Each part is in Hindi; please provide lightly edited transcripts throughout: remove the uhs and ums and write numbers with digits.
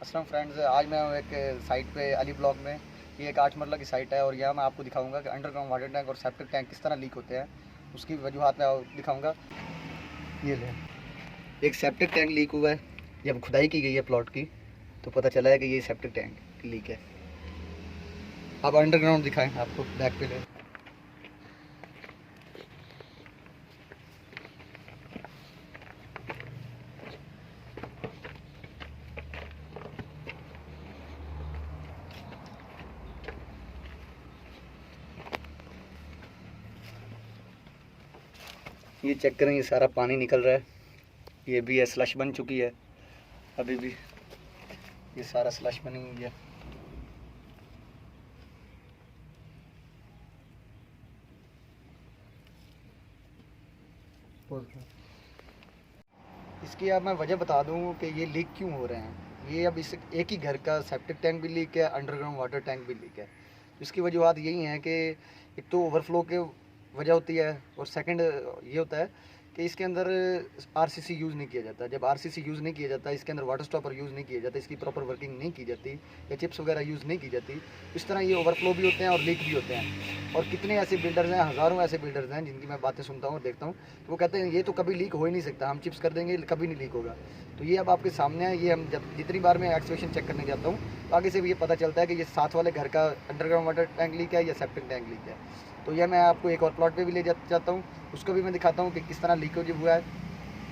अस्सलाम फ्रेंड्स, आज मैं हूँ एक साइट पे अली ब्लॉक में। ये एक 8 मरला की साइट है और यहाँ मैं आपको दिखाऊंगा कि अंडरग्राउंड वाटर टैंक और सेप्टिक टैंक किस तरह लीक होते हैं। उसकी वजूहत मैं दिखाऊंगा। ये ले, एक सेप्टिक टैंक लीक हुआ है। जब खुदाई की गई है प्लॉट की तो पता चला है कि ये सेप्टिक टैंक लीक है। अब अंडरग्राउंड दिखाएँ आपको, बैक पे ले। ये चेक करें, ये सारा पानी निकल रहा है। ये भी है, स्लश बन चुकी है। अभी भी ये सारा स्लश बनी हुई है। इसकी अब मैं वजह बता दूं कि ये लीक क्यों हो रहे हैं। ये अब इस एक ही घर का सेप्टिक टैंक भी लीक है, अंडरग्राउंड वाटर टैंक भी लीक है। इसकी वजूहत यही हैं कि एक तो ओवरफ्लो के वजह होती है और सेकंड ये होता है कि इसके अंदर आरसीसी यूज़ नहीं किया जाता। जब आरसीसी यूज़ नहीं किया जाता, इसके अंदर वाटर स्टॉपर यूज़ नहीं किया जाता, इसकी प्रॉपर वर्किंग नहीं की जाती या चिप्स वगैरह यूज़ नहीं की जाती, इस तरह ये ओवरफ्लो भी होते हैं और लीक भी होते हैं। और कितने ऐसे बिल्डर्स हैं, हज़ारों ऐसे बिल्डर्स हैं जिनकी मैं बातें सुनता हूँ और देखता हूँ, तो वो कहते हैं ये तो कभी लीक हो ही नहीं सकता, हम चिप्स कर देंगे कभी नहीं लीक होगा। तो ये अब आपके सामने है। ये हम जब जितनी बार मैं एक्सपेक्शन चेक करने जाता हूँ तो आगे से भी ये पता चलता है कि ये साथ वाले घर का अंडरग्राउंड वाटर टैंक लीक है या सेप्टिक टैंक लीक है। तो यह मैं आपको एक और प्लॉट पे भी ले जाता हूँ, उसको भी मैं दिखाता हूँ कि किस तरह लीकेज हुआ है।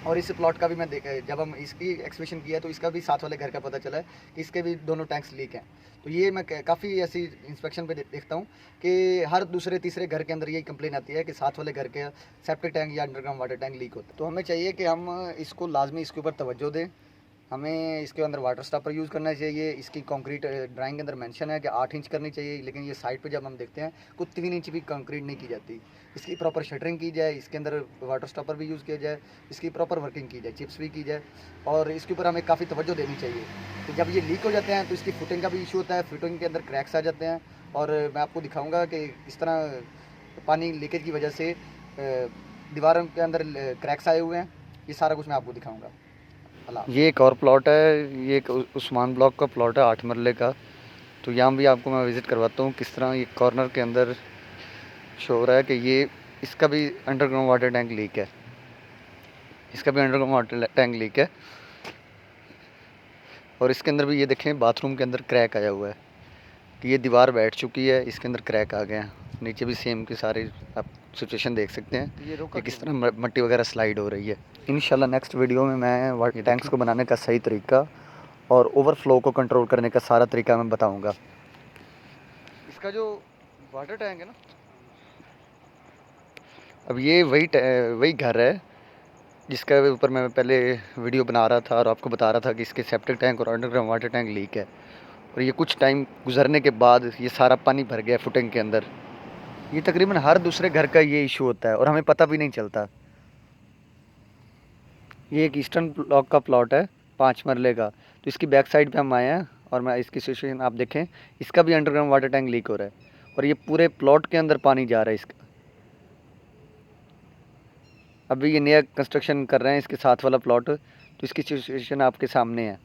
और इस प्लॉट का भी मैं जब हम इसकी एक्सपेक्शन किया तो इसका भी साथ वाले घर का पता चला है कि इसके भी दोनों टैंक्स लीक हैं। तो ये मैं काफ़ी ऐसी इंस्पेक्शन पे देखता हूँ कि हर दूसरे तीसरे घर के अंदर यही कंप्लेन आती है कि साथ वाले घर के सेप्टिक टैंक या अंडरग्राउंड वाटर टैंक लीक होता है। तो हमें चाहिए कि हम इसको लाजमी इसके ऊपर तवज्जो दें। हमें इसके अंदर वाटर स्टॉपर यूज़ करना चाहिए। इसकी कंक्रीट ड्राइंग के अंदर मेंशन है कि 8 इंच करनी चाहिए, लेकिन ये साइड पे जब हम देखते हैं कुछ 3 इंच भी कंक्रीट नहीं की जाती। इसकी प्रॉपर शटरिंग की जाए, इसके अंदर वाटर स्टॉपर भी यूज़ किया जाए, इसकी प्रॉपर वर्किंग की जाए, चिप्स भी की जाए और इसके ऊपर हमें काफ़ी तवज्जो देनी चाहिए। तो जब ये लीक हो जाते हैं तो इसकी फुटिंग का भी इशू होता है, फिटिंग के अंदर क्रैक्स आ जाते हैं। और मैं आपको दिखाऊँगा कि इस तरह पानी लीकेज की वजह से दीवारों के अंदर क्रैक्स आए हुए हैं। ये सारा कुछ मैं आपको दिखाऊँगा। ये एक और प्लॉट है, ये एक उस्मान ब्लॉक का प्लॉट है 8 मरले का। तो यहाँ भी आपको मैं विज़िट करवाता हूँ किस तरह ये कॉर्नर के अंदर शो हो रहा है कि ये इसका भी अंडरग्राउंड वाटर टैंक लीक है। इसका भी अंडरग्राउंड वाटर टैंक लीक है और इसके अंदर भी ये देखें बाथरूम के अंदर क्रैक आया हुआ है कि ये दीवार बैठ चुकी है, इसके अंदर क्रैक आ गए हैं। नीचे भी सेम के सारे आप सिचुएशन देख सकते हैं ये किस तरह मट्टी वगैरह स्लाइड हो रही है। इंशाल्लाह नेक्स्ट वीडियो में मैं वाटर टैंक्स को बनाने का सही तरीका और ओवरफ्लो को कंट्रोल करने का सारा तरीका मैं बताऊंगा। इसका जो वाटर टैंक है ना, अब ये वही घर है जिसका ऊपर मैं पहले वीडियो बना रहा था और आपको बता रहा था कि इसके सेप्टिक टैंक और अंडरग्राउंड वाटर टैंक लीक है। और ये कुछ टाइम गुजरने के बाद ये सारा पानी भर गया फुटिंग के अंदर। ये तकरीबन हर दूसरे घर का ये इशू होता है और हमें पता भी नहीं चलता। ये एक ईस्टर्न ब्लॉक का प्लॉट है 5 मरले का। तो इसकी बैक साइड पे हम आए हैं और मैं इसकी सिचुएशन आप देखें, इसका भी अंडरग्राउंड वाटर टैंक लीक हो रहा है और ये पूरे प्लॉट के अंदर पानी जा रहा है इसका। अभी ये नया कंस्ट्रक्शन कर रहे हैं इसके साथ वाला प्लॉट, तो इसकी सिचुएशन आपके सामने है।